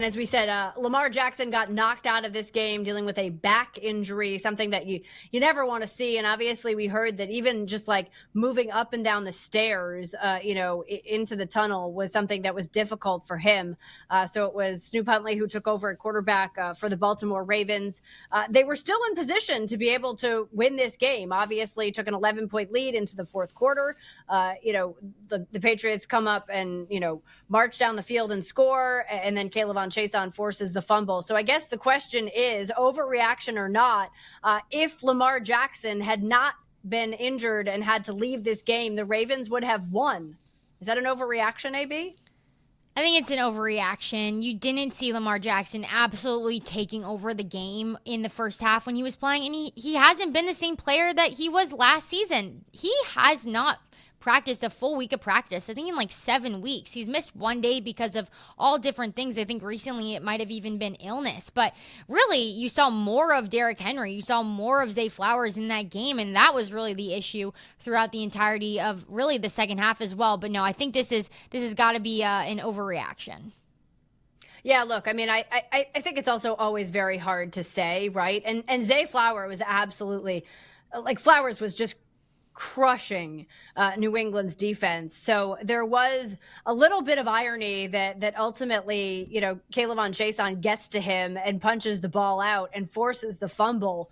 As we said, Lamar Jackson got knocked out of this game dealing with a back injury, something that you never want to see. And obviously, we heard that even just like moving up and down the stairs, into the tunnel was something that was difficult for him. So it was Snoop Huntley who took over at quarterback for the Baltimore Ravens. They were still in position to be able to win this game. Obviously, took an 11-point lead into the fourth quarter. The Patriots come up and march down the field and score, and then K'Lavon Chaisson forces the fumble. So I guess the question is, overreaction or not, if Lamar Jackson had not been injured and had to leave this game, the Ravens would have won. Is that an overreaction, AB? I think it's an overreaction. You didn't see Lamar Jackson absolutely taking over the game in the first half when he was playing, and he hasn't been the same player that he was last season. He has not practiced a full week of practice, I think in like 7 weeks. He's missed one day because of all different things. I think recently it might have even been illness. But really, you saw more of Derrick Henry. You saw more of Zay Flowers in that game, and that was really the issue throughout the entirety of really the second half as well. But no, I think this has got to be an overreaction. Yeah, look, I mean, I think it's also always very hard to say, right? And Zay Flowers was absolutely, Flowers was just crushing New England's defense. So there was a little bit of irony that ultimately, K'Lavon Chaisson gets to him and punches the ball out and forces the fumble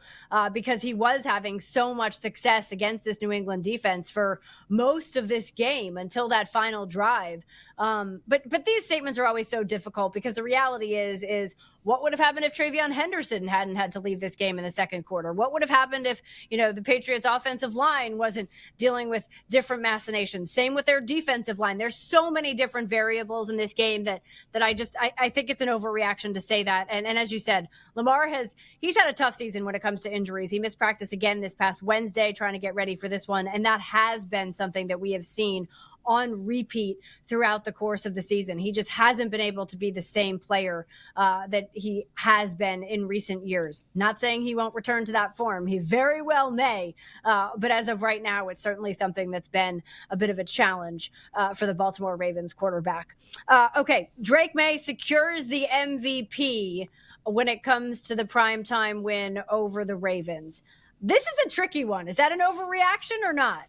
because he was having so much success against this New England defense for most of this game until that final drive. But these statements are always so difficult because the reality is what would have happened if Travion Henderson hadn't had to leave this game in the second quarter? What would have happened if, the Patriots offensive line wasn't dealing with different machinations? Same with their defensive line. There's so many different variables in this game that I think it's an overreaction to say that. And as you said, Lamar he's had a tough season when it comes to injuries. He missed practice again this past Wednesday trying to get ready for this one. And that has been something that we have seen on repeat throughout the course of the season. He just hasn't been able to be the same player that he has been in recent years. Not saying he won't return to that form. He very well may. But as of right now, it's certainly something that's been a bit of a challenge for the Baltimore Ravens quarterback. Okay, Drake May secures the MVP when it comes to the primetime win over the Ravens. This is a tricky one. Is that an overreaction or not?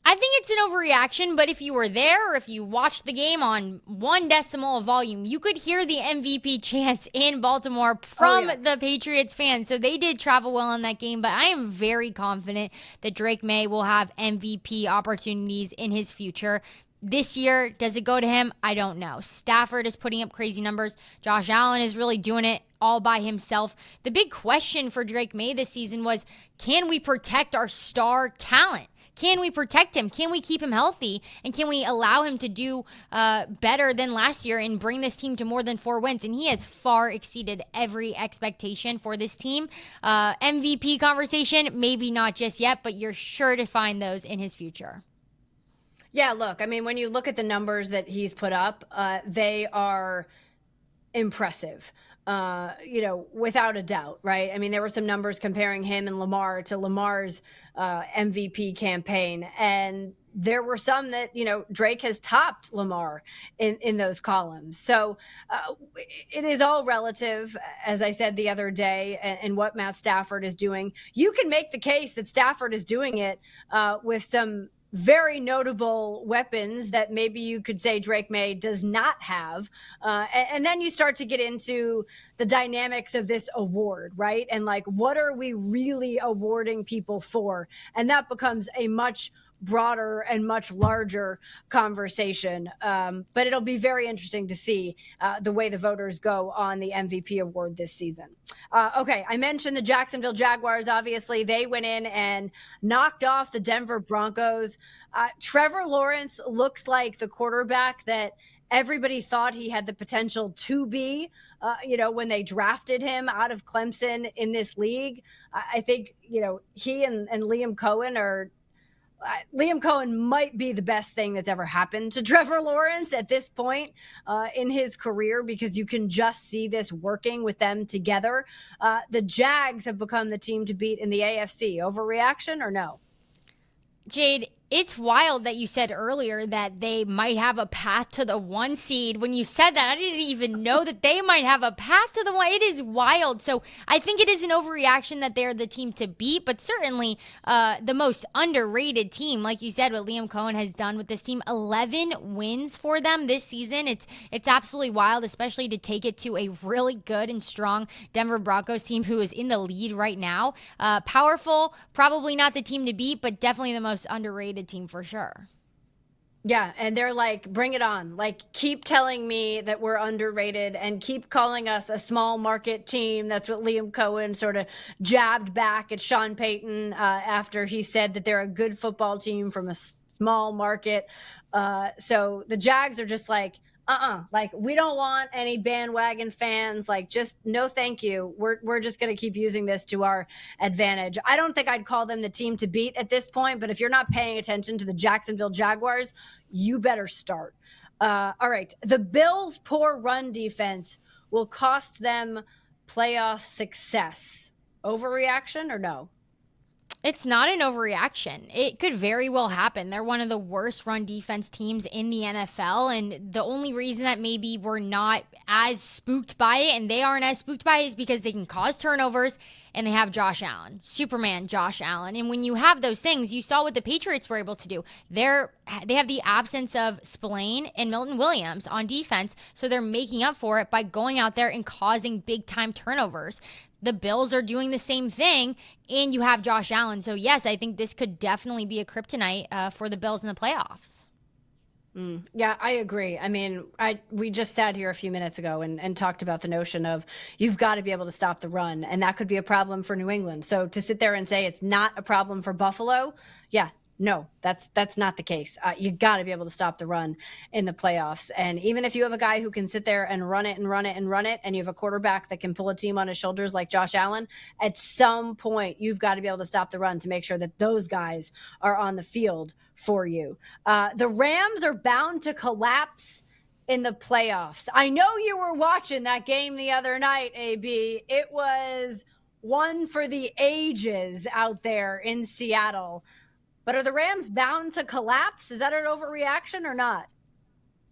I think it's an overreaction, but if you were there or if you watched the game on 1 decimal of volume, you could hear the MVP chants in Baltimore from the Patriots fans. So they did travel well in that game, but I am very confident that Drake May will have MVP opportunities in his future. This year, does it go to him? I don't know. Stafford is putting up crazy numbers. Josh Allen is really doing it all by himself. The big question for Drake May this season was, can we protect our star talent? Can we protect him? Can we keep him healthy? And can we allow him to do better than last year and bring this team to more than 4 wins? And he has far exceeded every expectation for this team. MVP conversation, maybe not just yet, but you're sure to find those in his future. Yeah, look, I mean, when you look at the numbers that he's put up, they are impressive. Without a doubt, right? I mean, there were some numbers comparing him and Lamar to Lamar's MVP campaign. And there were some that, Drake has topped Lamar in those columns. So it is all relative, as I said the other day, and what Matt Stafford is doing. You can make the case that Stafford is doing it with some very notable weapons that maybe you could say Drake May does not have. And then you start to get into the dynamics of this award, right? And what are we really awarding people for? And that becomes a much broader and much larger conversation. But it'll be very interesting to see the way the voters go on the MVP award this season. Okay, I mentioned the Jacksonville Jaguars. Obviously, they went in and knocked off the Denver Broncos. Trevor Lawrence looks like the quarterback that everybody thought he had the potential to be, when they drafted him out of Clemson in this league. I think, he and Liam Cohen might be the best thing that's ever happened to Trevor Lawrence at this point in his career, because you can just see this working with them together. The Jags have become the team to beat in the AFC. Overreaction or no? Jade, It's wild that you said earlier that they might have a path to the 1 seed. When you said that, I didn't even know that they might have a path to the 1. It is wild. So I think it is an overreaction that they're the team to beat, but certainly the most underrated team. Like you said, what Liam Cohen has done with this team, 11 wins for them this season. It's absolutely wild, especially to take it to a really good and strong Denver Broncos team who is in the lead right now. Powerful, probably not the team to beat, but definitely the most underrated team for sure. Yeah, and they're like, bring it on. Like, keep telling me that we're underrated and keep calling us a small market team. That's what Liam Cohen sort of jabbed back at Sean Payton after he said that they're a good football team from a small market. So the Jags are just like, like, we don't want any bandwagon fans. Like, just no thank you. We're just going to keep using this to our advantage. I don't think I'd call them the team to beat at this point, but if you're not paying attention to the Jacksonville Jaguars, you better start. All right. The Bills' poor run defense will cost them playoff success. Overreaction or no? It's not an overreaction. It could very well happen. They're one of the worst run defense teams in the NFL. And the only reason that maybe we're not as spooked by it and they aren't as spooked by it is because they can cause turnovers and they have Josh Allen, Superman Josh Allen. And when you have those things, you saw what the Patriots were able to do. They have the absence of Spillane and Milton Williams on defense. So they're making up for it by going out there and causing big time turnovers. The Bills are doing the same thing, and you have Josh Allen. So, yes, I think this could definitely be a kryptonite for the Bills in the playoffs. Yeah, I agree. I mean, we just sat here a few minutes ago and talked about the notion of you've got to be able to stop the run, and that could be a problem for New England. So to sit there and say it's not a problem for Buffalo, yeah, no, that's not the case. You got to be able to stop the run in the playoffs. And even if you have a guy who can sit there and run it and run it and run it, and you have a quarterback that can pull a team on his shoulders like Josh Allen, at some point you've got to be able to stop the run to make sure that those guys are on the field for you. The Rams are bound to collapse in the playoffs. I know you were watching that game the other night, AB. It was one for the ages out there in Seattle. But are the Rams bound to collapse? Is that an overreaction or not?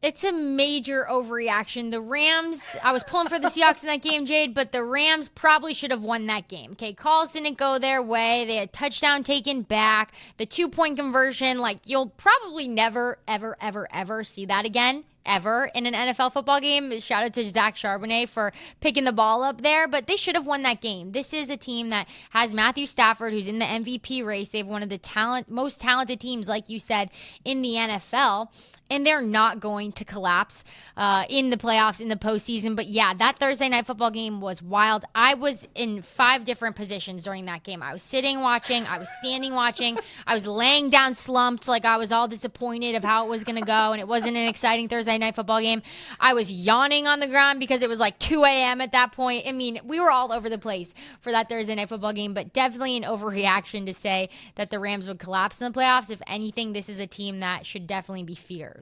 It's a major overreaction. The Rams, I was pulling for the Seahawks in that game, Jade, but the Rams probably should have won that game. Okay, calls didn't go their way. They had touchdown taken back. The 2-point conversion, like, you'll probably never, ever, ever, ever see that again. Ever in an NFL football game. Shout out to Zach Charbonnet for picking the ball up there, but they should have won that game. This is a team that has Matthew Stafford, who's in the MVP race. They have one of the most talented teams, like you said, in the NFL, and they're not going to collapse in the playoffs, in the postseason. But yeah, that Thursday night football game was wild. I was in 5 different positions during that game. I was sitting watching, I was standing watching, I was laying down slumped, like I was all disappointed of how it was going to go, and it wasn't an exciting Thursday night football game. I was yawning on the ground because it was like 2 a.m. at that point. I mean, we were all over the place for that Thursday night football game, but definitely an overreaction to say that the Rams would collapse in the playoffs. If anything, this is a team that should definitely be feared.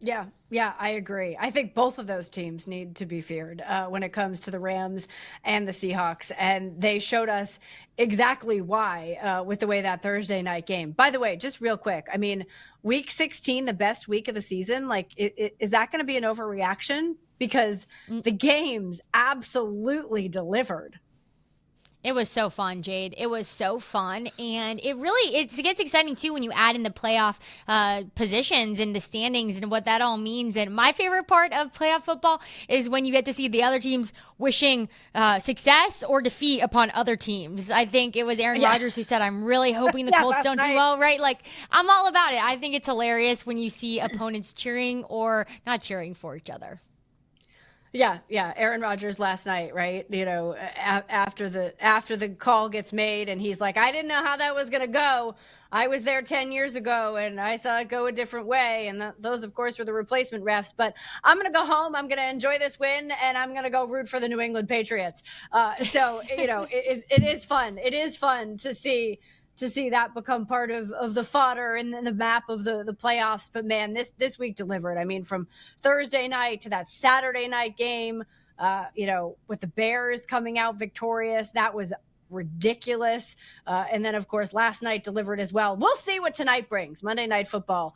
Yeah, I agree. I think both of those teams need to be feared when it comes to the Rams and the Seahawks. And they showed us exactly why with the way that Thursday night game. By the way, just real quick, I mean, week 16, the best week of the season, like, is that going to be an overreaction? Because the games absolutely delivered. It was so fun, Jade. It was so fun. And it gets exciting, too, when you add in the playoff positions and the standings and what that all means. And my favorite part of playoff football is when you get to see the other teams wishing success or defeat upon other teams. I think it was Aaron Rodgers who said, I'm really hoping the Colts don't do well, right? Like, I'm all about it. I think it's hilarious when you see opponents cheering or not cheering for each other. Yeah. Aaron Rodgers last night, right? You know, after the call gets made and he's like, I didn't know how that was going to go. I was there 10 years ago and I saw it go a different way. And those, of course, were the replacement refs. But I'm going to go home. I'm going to enjoy this win and I'm going to go root for the New England Patriots. So, you know, it is fun. It is fun to see that become part of the fodder and the map of the playoffs. But man, this week delivered. I mean, from Thursday night to that Saturday night game, you know, with the Bears coming out victorious, that was ridiculous. And then, of course, last night delivered as well. We'll see what tonight brings. Monday Night Football